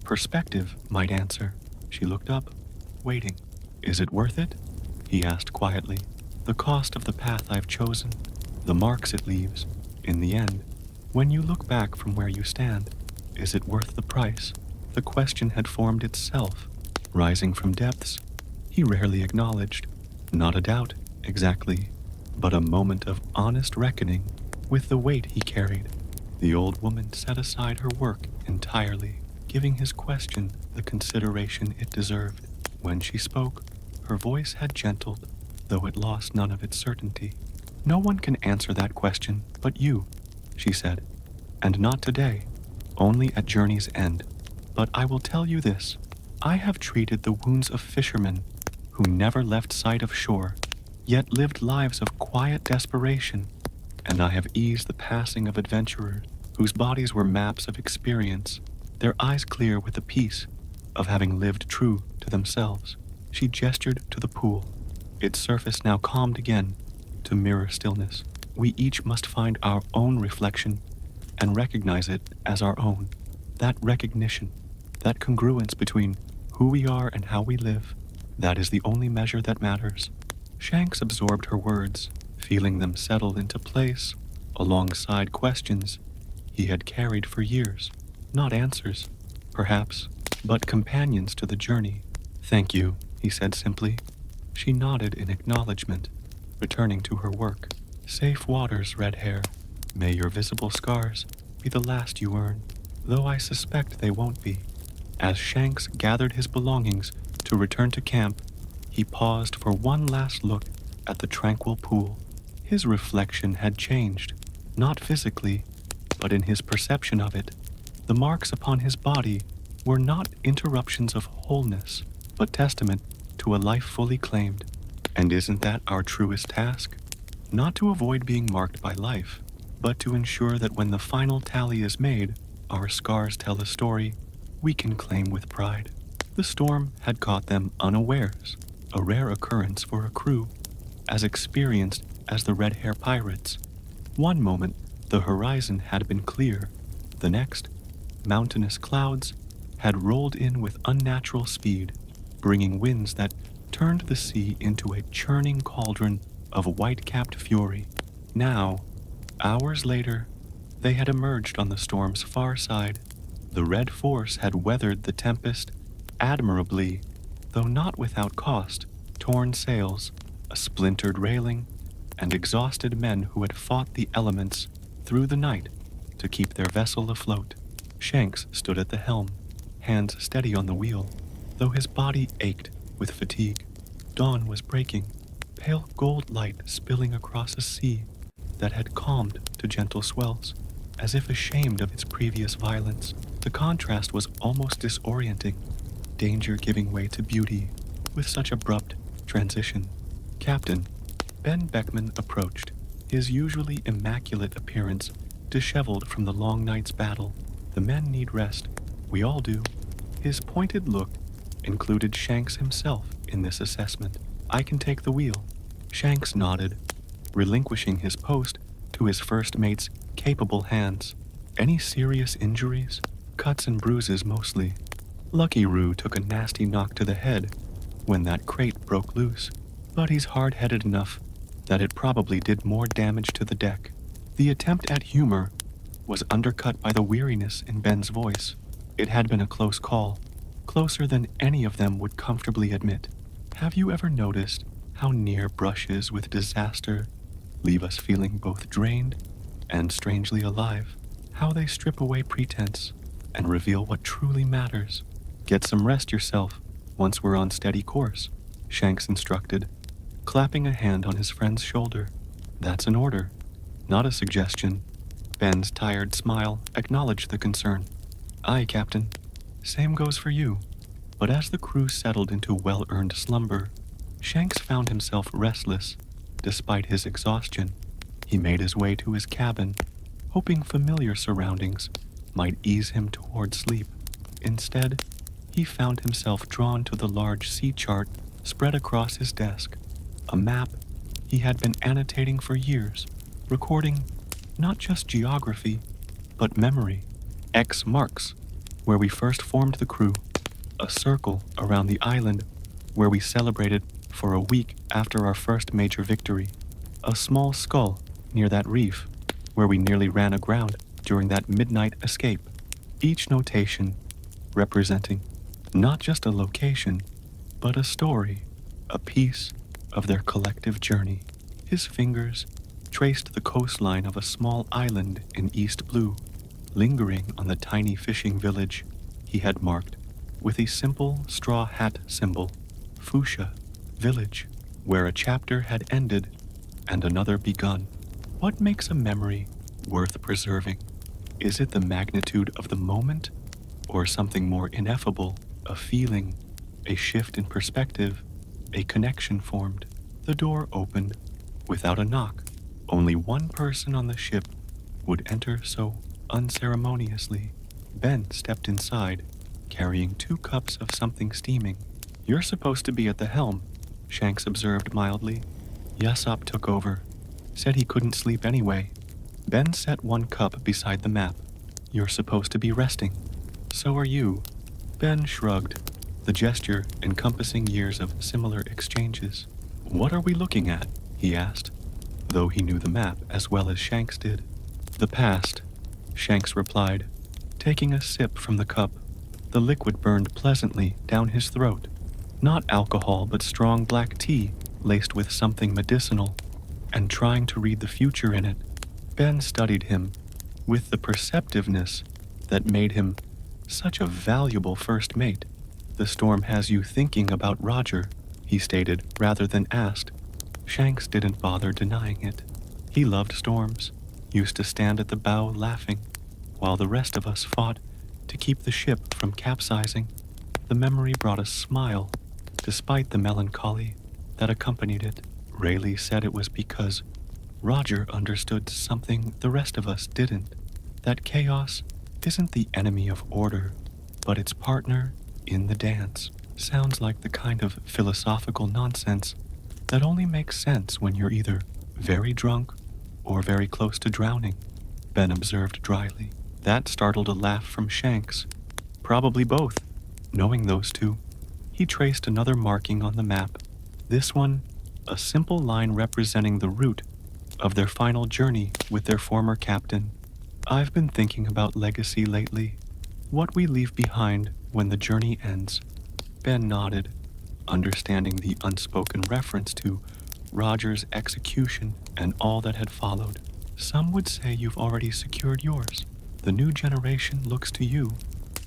perspective might answer. She looked up, waiting. Is it worth it? He asked quietly. The cost of the path I've chosen, the marks it leaves, in the end. When you look back from where you stand, is it worth the price? The question had formed itself, rising from depths he rarely acknowledged. Not a doubt, exactly, but a moment of honest reckoning with the weight he carried. The old woman set aside her work entirely, giving his question the consideration it deserved. When she spoke, her voice had gentled, though it lost none of its certainty. No one can answer that question but you, she said, and not today, only at journey's end. But I will tell you this, I have treated the wounds of fishermen who never left sight of shore, yet lived lives of quiet desperation, and I have eased the passing of adventurers whose bodies were maps of experience, their eyes clear with the peace of having lived true to themselves. She gestured to the pool, its surface now calmed again to mirror stillness. We each must find our own reflection and recognize it as our own. That recognition, that congruence between who we are and how we live, that is the only measure that matters. Shanks absorbed her words, feeling them settle into place alongside questions he had carried for years. Not answers, perhaps, but companions to the journey. Thank you, he said simply. She nodded in acknowledgement, returning to her work. Safe waters, red hair. May your visible scars be the last you earn, though I suspect they won't be. As Shanks gathered his belongings to return to camp, he paused for one last look at the tranquil pool. His reflection had changed, not physically, but in his perception of it. The marks upon his body were not interruptions of wholeness, but testament to a life fully claimed. And isn't that our truest task? Not to avoid being marked by life, but to ensure that when the final tally is made, our scars tell a story we can claim with pride. The storm had caught them unawares, a rare occurrence for a crew as experienced as the Red Hair Pirates. One moment, the horizon had been clear. The next, mountainous clouds had rolled in with unnatural speed, bringing winds that turned the sea into a churning cauldron of white-capped fury. Now, hours later, They had emerged on the storm's far side. The Red Force had weathered the tempest admirably, though not without cost. Torn sails, a splintered railing, and exhausted men who had fought the elements through the night to keep their vessel afloat. Shanks stood at the helm, hands steady on the wheel, though his body ached with fatigue. Dawn was breaking, pale gold light spilling across a sea that had calmed to gentle swells, as if ashamed of its previous violence. The contrast was almost disorienting, danger giving way to beauty with such abrupt transition. Captain Ben Beckman approached, his usually immaculate appearance disheveled from the long night's battle. The men need rest. We all do. His pointed look included Shanks himself in this assessment. I can take the wheel. Shanks nodded, relinquishing his post to his first mate's capable hands. Any serious injuries? Cuts and bruises mostly. Lucky Roo took a nasty knock to the head when that crate broke loose, but he's hard-headed enough that it probably did more damage to the deck. The attempt at humor was undercut by the weariness in Ben's voice. It had been a close call, closer than any of them would comfortably admit. Have you ever noticed how near brushes with disaster leave us feeling both drained and strangely alive? How they strip away pretense and reveal what truly matters. Get some rest yourself once we're on steady course, Shanks instructed, clapping a hand on his friend's shoulder. That's an order, not a suggestion. Ben's tired smile acknowledged the concern. Aye, Captain. Same goes for you. But as the crew settled into well-earned slumber, Shanks found himself restless, despite his exhaustion. He made his way to his cabin, hoping familiar surroundings might ease him toward sleep. Instead, he found himself drawn to the large sea chart spread across his desk, a map he had been annotating for years, recording not just geography, but memory. X marks where we first formed the crew, a circle around the island where we celebrated for a week after our first major victory, a small skull near that reef where we nearly ran aground during that midnight escape. Each notation representing not just a location, but a story, a piece of their collective journey. His fingers traced the coastline of a small island in East Blue, lingering on the tiny fishing village he had marked with a simple straw hat symbol, Fuchsia Village, where a chapter had ended and another begun. What makes a memory worth preserving? Is it the magnitude of the moment, or something more ineffable, a feeling, a shift in perspective, a connection formed? The door opened without a knock. Only one person on the ship would enter so unceremoniously. Ben stepped inside, carrying 2 cups of something steaming. You're supposed to be at the helm, Shanks observed mildly. Yassop took over, said he couldn't sleep anyway. Ben set 1 cup beside the map. You're supposed to be resting. So are you. Ben shrugged, the gesture encompassing years of similar exchanges. What are we looking at? He asked, though he knew the map as well as Shanks did. The past, Shanks replied, taking a sip from the cup. The liquid burned pleasantly down his throat. Not alcohol, but strong black tea laced with something medicinal, and trying to read the future in it. Ben studied him with the perceptiveness that made him such a valuable first mate. The storm has you thinking about Roger, he stated rather than asked. Shanks didn't bother denying it. He loved storms, used to stand at the bow laughing, while the rest of us fought to keep the ship from capsizing. The memory brought a smile, despite the melancholy that accompanied it. Rayleigh said it was because Roger understood something the rest of us didn't, that chaos isn't the enemy of order, but its partner in the dance. Sounds like the kind of philosophical nonsense that only makes sense when you're either very drunk or very close to drowning, Ben observed dryly. That startled a laugh from Shanks. Probably both. Knowing those two, he traced another marking on the map. This one, a simple line representing the route of their final journey with their former captain. I've been thinking about legacy lately. What we leave behind when the journey ends. Ben nodded, understanding the unspoken reference to Roger's execution and all that had followed. Some would say you've already secured yours. The new generation looks to you.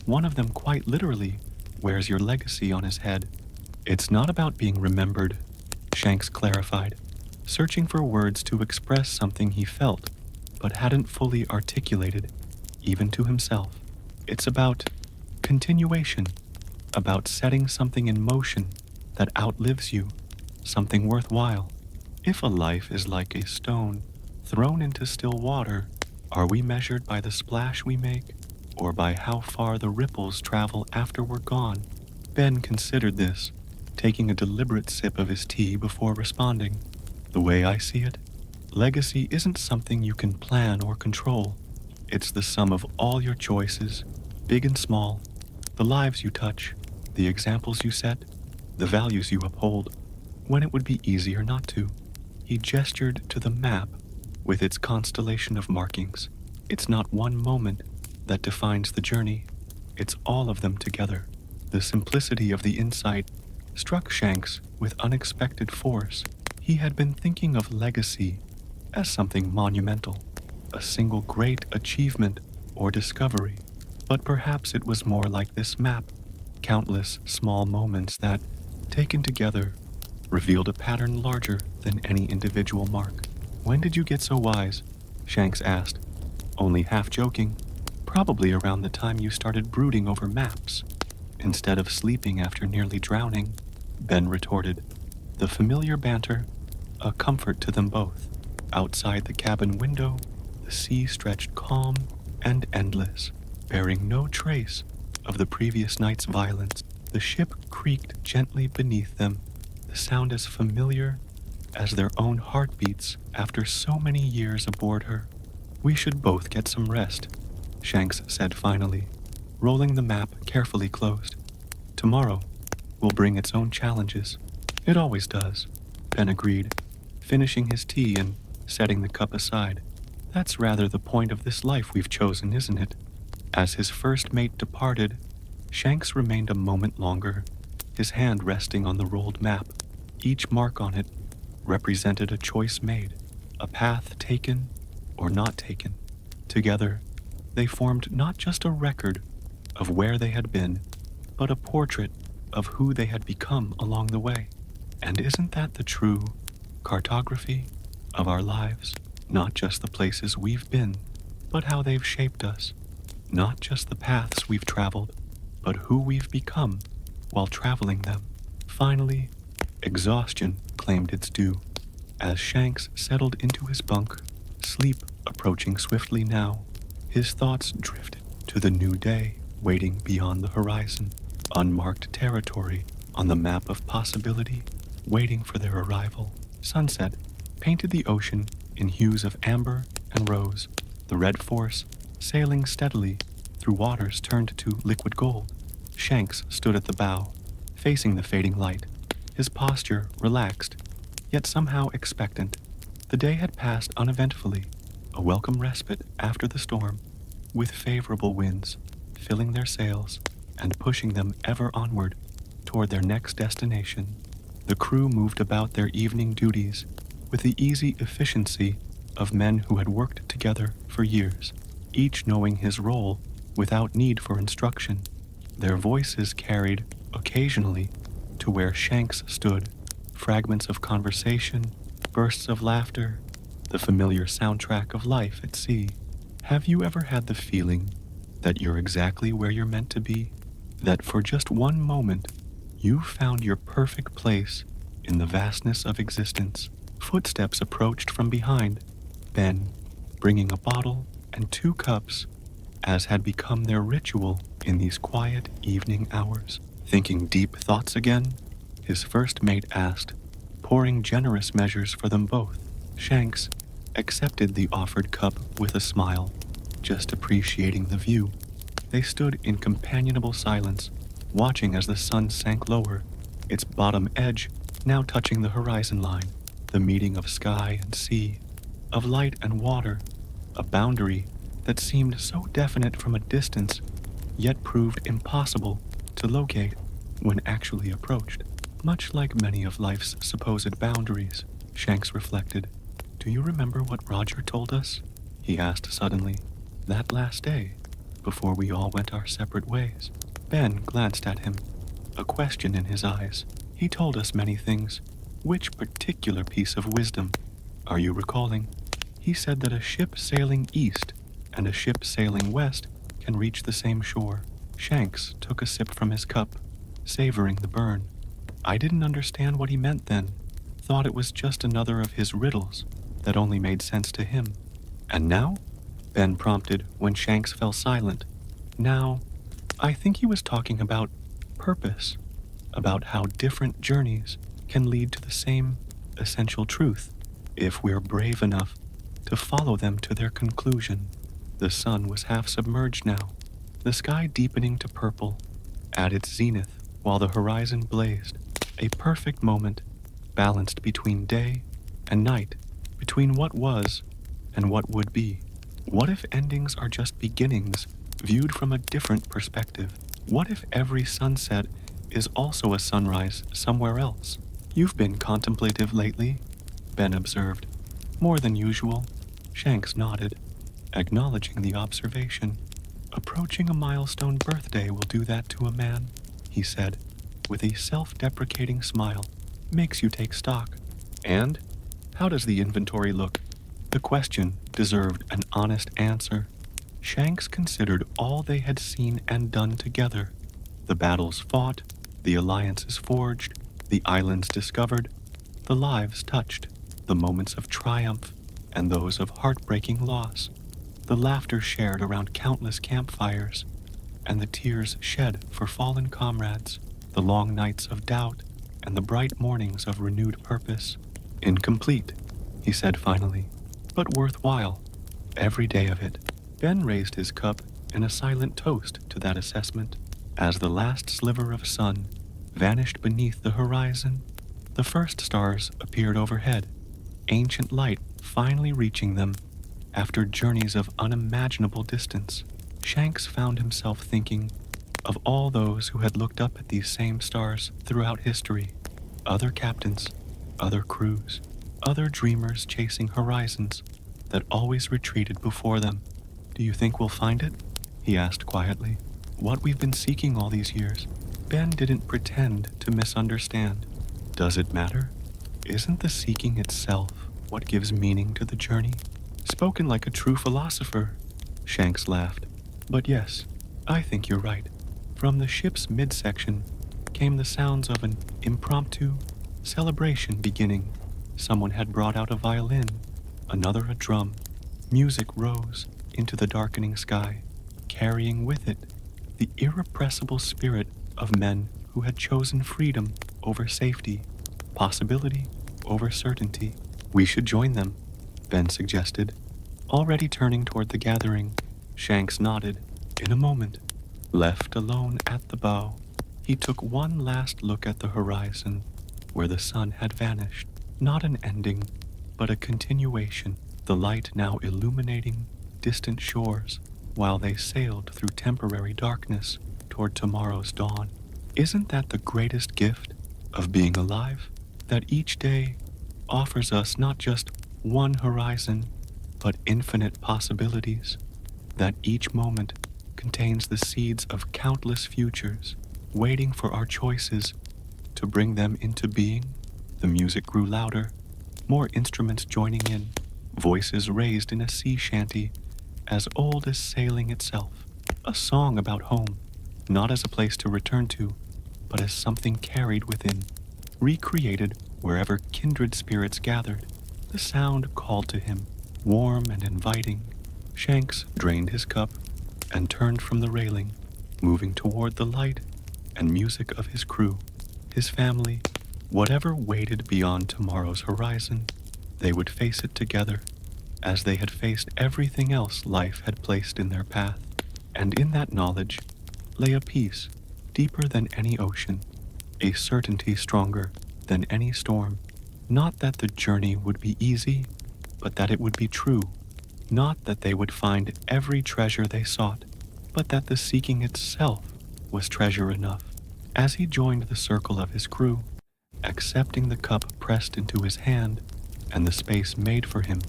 One of them quite literally wears your legacy on his head. It's not about being remembered, Shanks clarified, searching for words to express something he felt, but hadn't fully articulated, even to himself. It's about continuation, about setting something in motion that outlives you, something worthwhile. If a life is like a stone thrown into still water, are we measured by the splash we make, or by how far the ripples travel after we're gone? Ben considered this, taking a deliberate sip of his tea before responding. The way I see it, legacy isn't something you can plan or control. It's the sum of all your choices, big and small, the lives you touch, the examples you set, the values you uphold, when it would be easier not to. He gestured to the map with its constellation of markings. It's not one moment that defines the journey, it's all of them together. The simplicity of the insight struck Shanks with unexpected force. He had been thinking of legacy as something monumental, a single great achievement or discovery. But perhaps it was more like this map, countless small moments that, taken together, revealed a pattern larger than any individual mark. When did you get so wise? Shanks asked, only half joking. Probably around the time you started brooding over maps, instead of sleeping after nearly drowning, Ben retorted, the familiar banter a comfort to them both. Outside the cabin window, the sea stretched calm and endless, bearing no trace of the previous night's violence. The ship creaked gently beneath them, the sound as familiar as their own heartbeats after so many years aboard her. We should both get some rest, Shanks said finally, rolling the map carefully closed. Tomorrow will bring its own challenges. It always does, Ben agreed, finishing his tea and setting the cup aside. That's rather the point of this life we've chosen, isn't it? As his first mate departed, Shanks remained a moment longer, his hand resting on the rolled map. Each mark on it represented a choice made, a path taken or not taken. Together, they formed not just a record of where they had been, but a portrait of who they had become along the way. And isn't that the true cartography of our lives? Not just the places we've been, but how they've shaped us. Not just the paths we've traveled, but who we've become while traveling them. Finally, exhaustion claimed its due. As Shanks settled into his bunk, sleep approaching swiftly now, his thoughts drifted to the new day waiting beyond the horizon, unmarked territory on the map of possibility, waiting for their arrival. Sunset painted the ocean in hues of amber and rose, the red force sailing steadily through waters turned to liquid gold. Shanks stood at the bow, facing the fading light, his posture relaxed, yet somehow expectant. The day had passed uneventfully, a welcome respite after the storm, with favorable winds filling their sails and pushing them ever onward toward their next destination. The crew moved about their evening duties with the easy efficiency of men who had worked together for years, each knowing his role without need for instruction. Their voices carried, occasionally, to where Shanks stood, fragments of conversation, bursts of laughter, the familiar soundtrack of life at sea. Have you ever had the feeling that you're exactly where you're meant to be? That for just one moment, you found your perfect place in the vastness of existence? Footsteps approached from behind, Ben, bringing a bottle and 2 cups, as had become their ritual in these quiet evening hours. Thinking deep thoughts again? His first mate asked, pouring generous measures for them both. Shanks accepted the offered cup with a smile, just appreciating the view. They stood in companionable silence, watching as the sun sank lower, its bottom edge now touching the horizon line, the meeting of sky and sea, of light and water, a boundary that seemed so definite from a distance, yet proved impossible to locate when actually approached. Much like many of life's supposed boundaries, Shanks reflected. Do you remember what Roger told us? He asked suddenly. That last day, before we all went our separate ways. Ben glanced at him, a question in his eyes. He told us many things. Which particular piece of wisdom are you recalling? He said that a ship sailing east and a ship sailing west can reach the same shore. Shanks took a sip from his cup, savoring the burn. I didn't understand what he meant then. Thought it was just another of his riddles that only made sense to him. And now? Ben prompted when Shanks fell silent. Now, I think he was talking about purpose, about how different journeys can lead to the same essential truth if we're brave enough to follow them to their conclusion. The sun was half submerged now, the sky deepening to purple at its zenith while the horizon blazed, a perfect moment balanced between day and night, between what was and what would be. What if endings are just beginnings viewed from a different perspective? What if every sunset is also a sunrise somewhere else? You've been contemplative lately, Ben observed. More than usual. Shanks nodded, acknowledging the observation. Approaching a milestone birthday will do that to a man, he said, with a self-deprecating smile. Makes you take stock. And? How does the inventory look? The question deserved an honest answer. Shanks considered all they had seen and done together. The battles fought, the alliances forged, the islands discovered, the lives touched, the moments of triumph and those of heartbreaking loss, the laughter shared around countless campfires, and the tears shed for fallen comrades, the long nights of doubt and the bright mornings of renewed purpose. Incomplete, he said finally, but worthwhile, every day of it. Ben raised his cup in a silent toast to that assessment. As the last sliver of sun vanished beneath the horizon, the first stars appeared overhead, ancient light finally reaching them after journeys of unimaginable distance. Shanks found himself thinking of all those who had looked up at these same stars throughout history. Other captains, other crews, other dreamers chasing horizons that always retreated before them. Do you think we'll find it? He asked quietly. What we've been seeking all these years. Ben didn't pretend to misunderstand. Does it matter? Isn't the seeking itself what gives meaning to the journey? Spoken like a true philosopher, Shanks laughed. But yes, I think you're right. From the ship's midsection came the sounds of an impromptu celebration beginning. Someone had brought out a violin, another a drum. Music rose into the darkening sky, carrying with it the irrepressible spirit of men who had chosen freedom over safety, possibility over certainty. We should join them, Ben suggested. Already turning toward the gathering, Shanks nodded. In a moment, left alone at the bow, he took one last look at the horizon, where the sun had vanished. Not an ending, but a continuation, the light now illuminating distant shores, while they sailed through temporary darkness toward tomorrow's dawn. Isn't that the greatest gift of being alive? That each day offers us not just one horizon, but infinite possibilities. That each moment contains the seeds of countless futures, waiting for our choices to bring them into being. The music grew louder, more instruments joining in, voices raised in a sea shanty as old as sailing itself, a song about home, not as a place to return to, but as something carried within, recreated wherever kindred spirits gathered. The sound called to him, warm and inviting. Shanks drained his cup and turned from the railing, moving toward the light and music of his crew, his family. Whatever waited beyond tomorrow's horizon, they would face it together, as they had faced everything else life had placed in their path. And in that knowledge lay a peace deeper than any ocean, a certainty stronger than any storm. Not that the journey would be easy, but that it would be true, Not that they would find every treasure they sought, but that the seeking itself was treasure enough. As he joined the circle of his crew, accepting the cup pressed into his hand and the space made for him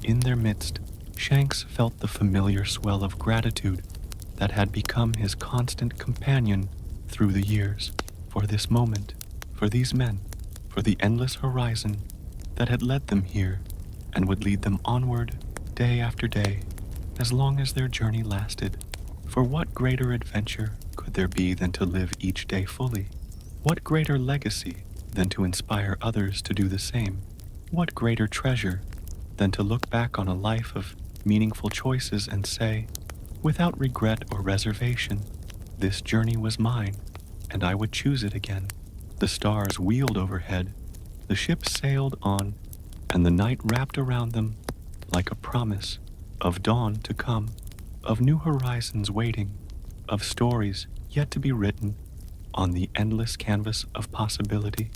in their midst, Shanks felt the familiar swell of gratitude that had become his constant companion through the years, for this moment, for these men, for the endless horizon that had led them here and would lead them onward day after day, as long as their journey lasted. For what greater adventure could there be than to live each day fully? What greater legacy than to inspire others to do the same? What greater treasure than to look back on a life of meaningful choices and say, without regret or reservation, this journey was mine, and I would choose it again. The stars wheeled overhead, the ship sailed on, and the night wrapped around them like a promise of dawn to come, of new horizons waiting, of stories yet to be written on the endless canvas of possibility.